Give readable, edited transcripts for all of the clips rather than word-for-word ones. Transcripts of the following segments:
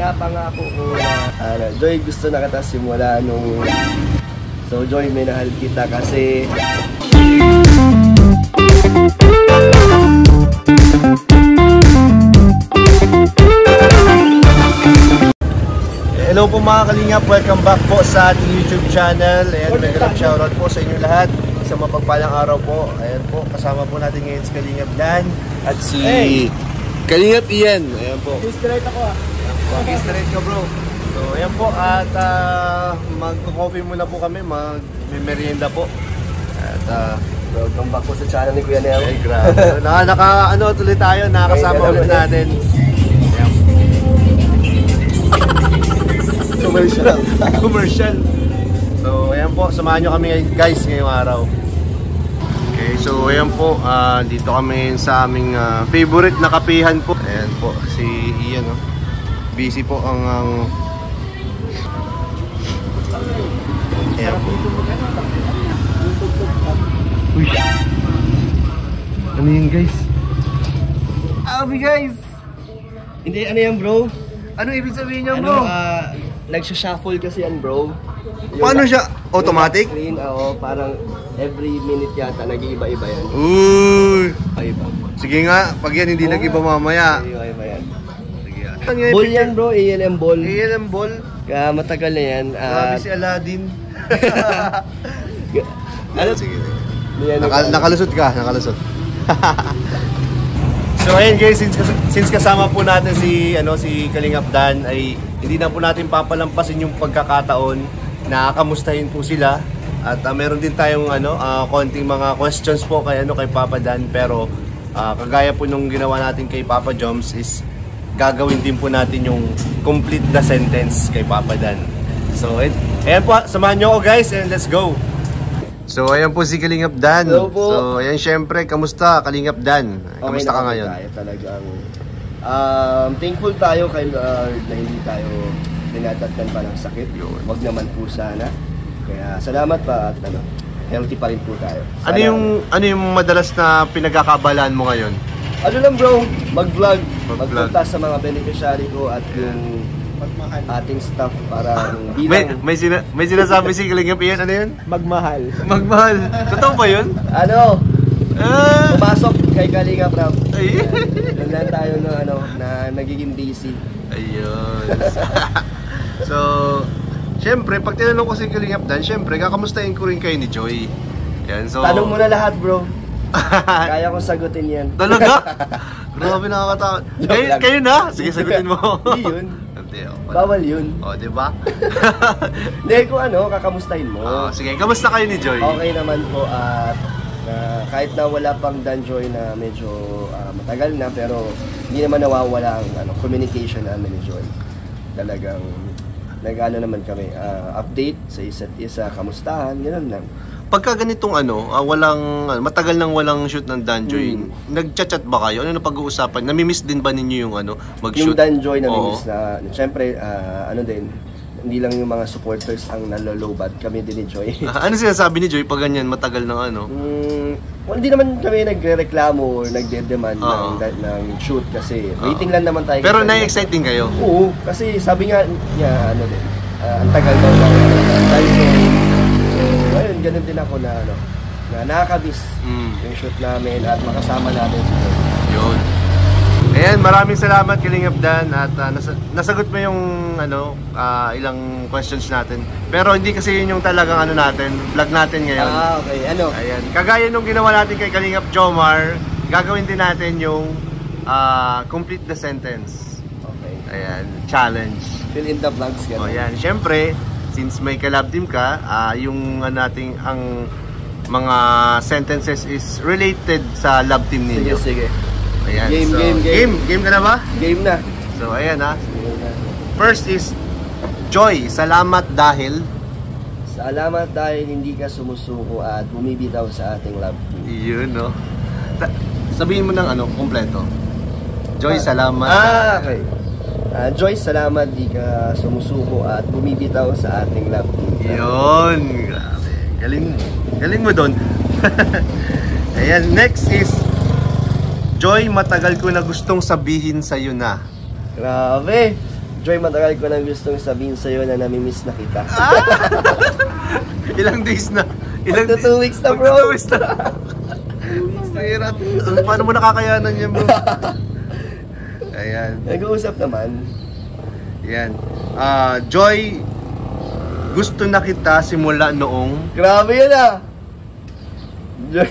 pinapangako ko na Joy, gusto na kita simula nung... So Joy, minahal kita kasi... Hello po mga kalingap, welcome back po sa ating YouTube channel. Ayan, magandang shoutout po sa inyo lahat. Isang mapagpalang araw po. Ayan po, kasama po natin ngayon si Kalingap Dan at si Kalingap Ian. Ayan po. Straight ako Straight ka bro. So ayan po, at mag-coffee muna po kami, mag-merienda po. At welcome back po sa channel ni Kuya Nel. Ay grabe. Ano tuloy tayo, nakakasama ulit natin. Commercial. So ayan po, samahan nyo kami guys ngayong araw. Okay, so ayan po, dito kami sa aming favorite na kapihan po. Ayan po, si Ian, no? Busy po ang ayan po. Uy, ano yun guys? Abi guys! Hindi, ano yan bro? Ano ibig sabihin niya bro? Nagsha-shuffle kasi yan bro. Paano siya? Automatic? Screen, parang every minute yata nag-iiba-iba yan. Uy! Iba. Sige nga, pag yan hindi nag-iba mamaya. Iba yan. Sige. Ball yan bro, ALM ball. ALM ball? Kaya matagal na yan. Grabe si Aladdin. Ano? Sige. Nakalusot ka, nakalusot. So ayun guys, since kasama po natin si Kalingap Dan, ay hindi na po natin papalampasin yung pagkakataon na kamustahin po sila. At meron din tayong konting mga questions po kay Papa Dan, pero kagaya po nung ginawa natin kay Papa Joms is gagawin din po natin yung complete the sentence kay Papa Dan. So ayan po, samahan nyo ako guys and let's go. So ayan po si Kalingap Dan. Hello po. So ayan, syempre, kamusta Kalingap Dan? Kamusta ka ngayon? Tayo talagang thankful tayo kay Lord na hindi tayo dinadagdan pa ng sakit. Wag naman po sana. Kaya salamat pa at healthy pa rin po tayo. Sana, ano yung madalas na pinagkakabalaan mo ngayon? Ano lang bro, mag-vlog, magpunta sa mga beneficiary ko at yung ating staff para bilang... May sinasabi si Kalingap Ian, ano yun? Magmahal. Magmahal. Totoo ba yun? Pumasok kay Kalingap Rob. Doon lang tayo na nagiging busy. Ayun. So, syempre, pag tinanong ko si Kalingap Dan, syempre, kakamustahin ko rin kayo ni Joy. Yan, so... Tanong mo na lahat bro. Kaya kong sagutin yan. Talaga? Grabe, nakakatakot. Kayo na? Sige, sagutin mo. Hindi yun. Bawal yun. O, diba? Hindi, kung kakamustahin mo. Sige, kamusta kayo ni Joy? Okay naman po at kahit na wala pang Dan Joy na medyo matagal na, pero hindi naman nawawala ang communication namin ni Joy. Talagang naman kami update sa isa't isa, kamustahan, gano'n lang. Pagka ganitong matagal nang walang shoot ng Dan Joy, nagchat-chat ba kayo? Ano na pag-uusapan? Namimiss din ba ninyo yung mag-shoot? Yung Dan Joy namimiss na, siyempre, din, hindi lang yung mga supporters ang nalolobad, kami din ni Joy. Ano sinasabi ni Joy pag ganyan, matagal ng hindi naman kami nagre-reklamo or nagde-demand ng shoot kasi waiting lang naman tayo. Pero na-excite din kayo? Oo, kasi sabi nga niya, ang tagal daw ng Dan Joy. Ayun, ganun din ako na nakakabis yung shoot namin at makasama natin si Joy. Yun. Ayan, maraming salamat Kalingap Dan at nasagot mo yung ilang questions natin. Pero hindi kasi yun yung talagang vlog natin ngayon. Okay, Ayan, kagaya nung ginawa natin kay Kalingap Jomar, gagawin din natin yung complete the sentence. Okay. Ayan, challenge. Fill in the blanks ka. Ayan, syempre, since may collab team ka, yung ang mga sentences is related sa love team ninyo. Sige. Ayan, game ka na ba? Game na. So ayan First is Joy, salamat dahil hindi ka sumusuko at bumibitaw sa ating love team. Yun sabihin mo ng kompleto. Joy, salamat. Okay. Joy, salamat di ka sumusuko at bumibitaw sa ating love team. Yun, grabe. Galing mo doon. Ayan, next is Joy, matagal ko na gustong sabihin sa'yo na. Grabe. Joy, matagal ko nang gustong sabihin sa'yo na namimiss na kita. Ilang days na? Magto 2 weeks na, bro. Magto 2 weeks na. Mahirap. Paano mo nakakayanan yan, bro? Ayan. Nag-uusap naman. Ayan. Joy, gusto na kita simula noong... Grabe yun ah! Joy.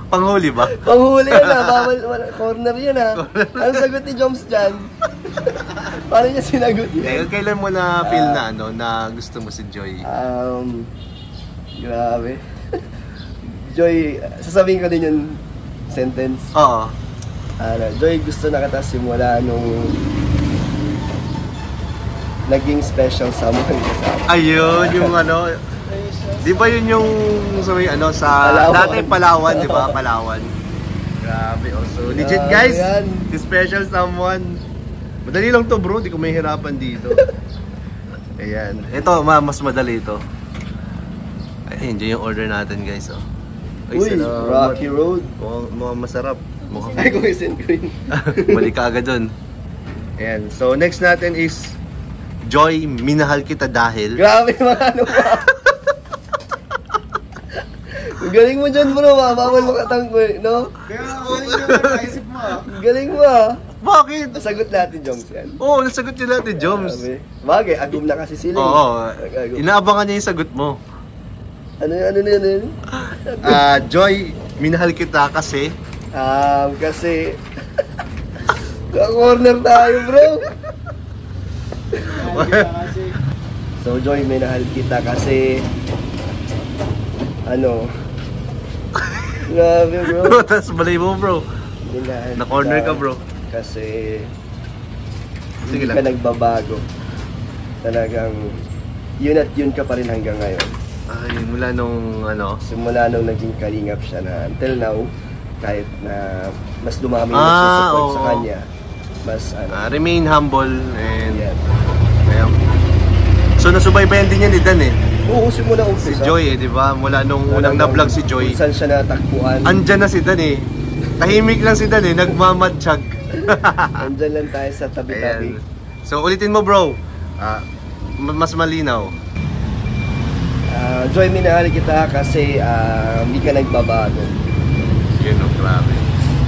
Panghuli ba? Panghuli yun ah! Bawal, corner yun ah! Ano sagot ni Joms dyan? Paano niya sinagot yun? Kailan mo na feel na ano, na gusto mo si Joy? Grabe. Joy, sasabihin ko din yung sentence. Oo. Joy, gusto na kita simula nung naging special someone ka sa akin. Ayun, yung ano, di ba yun yung sa Palawan. dati Palawan, di ba? Palawan. Grabe, oh. So, legit guys, yan. the special someone. Madali lang to bro, di ko may hirapan dito. Ayan. Ito, mas madali ito. Ay, enjoy yung order natin guys, oh. Ay, Uy, Rocky Road. Mukhang masarap. Ay, kung isin ko yun. Balik ka agad dun. Ayan. So, next natin is Joy, minahal kita dahil... Grabe mga ano pa. Galing mo dyan bro, bawal mo katangkoy, no? Kaya galing mo, naisip mo ah. Galing mo ah. Bakit? Nasagot natin, Joms, yan. Oo, nasagot nila natin, Joms. Grabe. Bagay, agum na kasi sila. Oo, Agum. inaabangan niya yung sagot mo. Ano yun? Joy, minahal kita kasi... Kasi... Ka-corner tayo, bro. So, Joy, minahal kita kasi... Grabe, bro. Tapos balay mo, bro. Minahal Na-corner kita ka, bro. Kasi... Sige Hindi lang. ka nagbabago. Talagang... Yun at yun ka pa rin hanggang ngayon. Ay, mula nung ano... Simula nung naging kalingap siya na until now, kahit na mas dumami yung nagsusupport sa oo. kanya, mas remain humble and... yan. Ayan. So, nasubaybayan din yan ni Dan eh. Oo, simula Si umpisa. Joy eh, di ba? Mula nung unang na-vlog si Joy. Kung saan siya natakbuhan. Andyan na si Dan eh. Tahimik lang si Dan eh, nagmamatsyag. Andyan lang tayo sa tabi-tabi. Ayan. So, ulitin mo bro. Mas malinaw. Joy, minahal kita kasi hindi ka nagbabago. Yun o, grabe.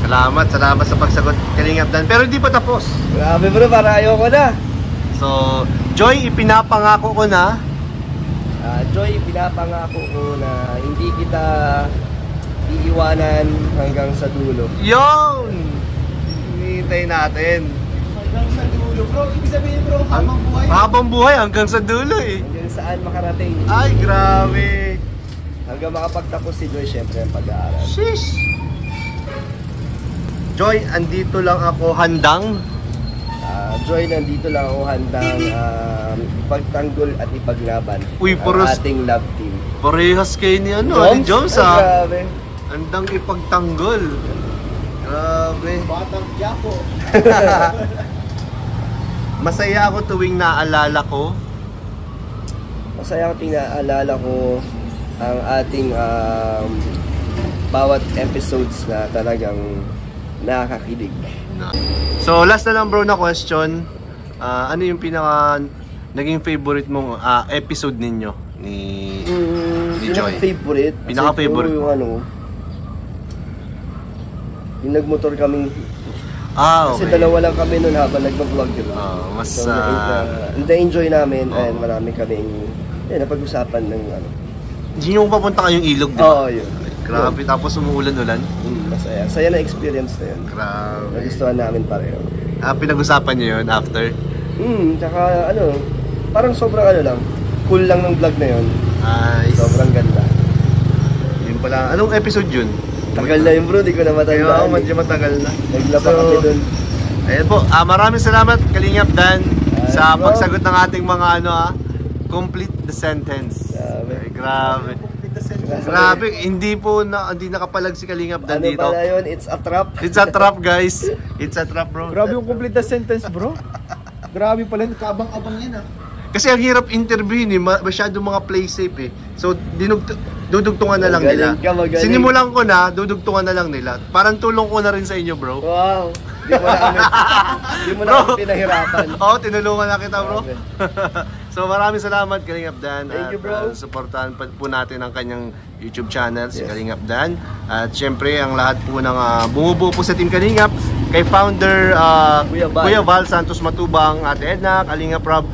Salamat sa pagsagot, Kalingap Dan. Pero hindi pa tapos. Grabe bro, para ayoko na. So, Joy, ipinapangako ko na. Joy, pinapangako ko na hindi kita iiwanan hanggang sa dulo. Yun! Hinihintay natin. Hanggang sa dulo, bro. Ibig sabihin, bro, habang buhay. Habang buhay, hanggang sa dulo eh. Hanggang saan makarating. Ay, grabe. Hanggang makapagtapos si Joy, syempre ang pag-aaral. Sheesh! Joy, andito lang ako handang. Joy, nandito lang ako handang ipagtanggol at ipaglaban Uy, ang puros- ating love team. Parehas kayo ni ni Joms Ay, ah. grabe. Handang ipagtanggol. Grabe. Batang Japo. Masaya ako tuwing naalala ko. Masaya ko tinaalala ko ang ating bawat episodes na talagang nakakakilig. So last na lang bro na question. Ano yung pinaka naging favorite mong episode ninyo ni Joy? Pinaka-favorite? Pinaka-favorite Siguro yung mo? yung nagmotor kaming, kasi Okay. dalawa lang kami noon habang nagbablog, diba? Mas So, na-enjoy namin and marami kaming napag-usapan ng hindi nyo papunta kayong ilog, di ba? Oo, yun. Grabe, tapos umuulan-ulan. Masaya. Saya na experience na yun. Grabe. Nagustuhan namin pareho. Pinag-usapan nyo yun after? Tsaka parang sobrang lang. Cool lang ng vlog na yun. Nice. Sobrang ganda. Yun pala. Anong episode yun? Tagal na yun bro, di ko na Kaya matandaan. ako, medyo matagal na. Naglaba kami dun. Ayan po, maraming salamat Kalingap Dan sa bro. pagsagot ng ating mga complete the sentence. Ay, grabe. Grabe, hindi nakapalag si Kalingap Dan Ano dito. pala yun? It's a trap. It's a trap guys. It's a trap bro. Grabe yung complete na sentence, bro. Grabe pala, kabang-abang yan ah. Kasi ang hirap interviewin eh, masyado mga play safe eh. So dudugtungan na lang nila. Magaling ka, magaling. Sinimulan ko na, dudugtungan na lang nila. Parang tulong ko na rin sa inyo bro. Wow. Di mo na kami pinahirapan. Oo, tinulungan na kita, bro. So maraming salamat Kalingap Dan. Thank you, bro. Supportahan po natin ang kanyang YouTube channel, si Kalingap Dan. At syempre ang lahat po ng bumubuo po sa Team Kalingap, kay founder Kuya Val Santos Matubang, Ate Edna, Kalingap Rob,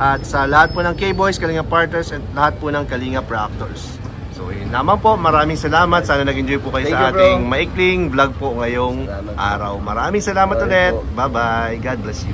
at sa lahat po ng K-Boys, Kalingap Partners, at lahat po ng Kalingap Reactors. So yun naman po, maraming salamat. Sana nag-enjoy po kayo sa ating maikling vlog po ngayong araw. Maraming salamat ulit. Bye-bye. God bless you.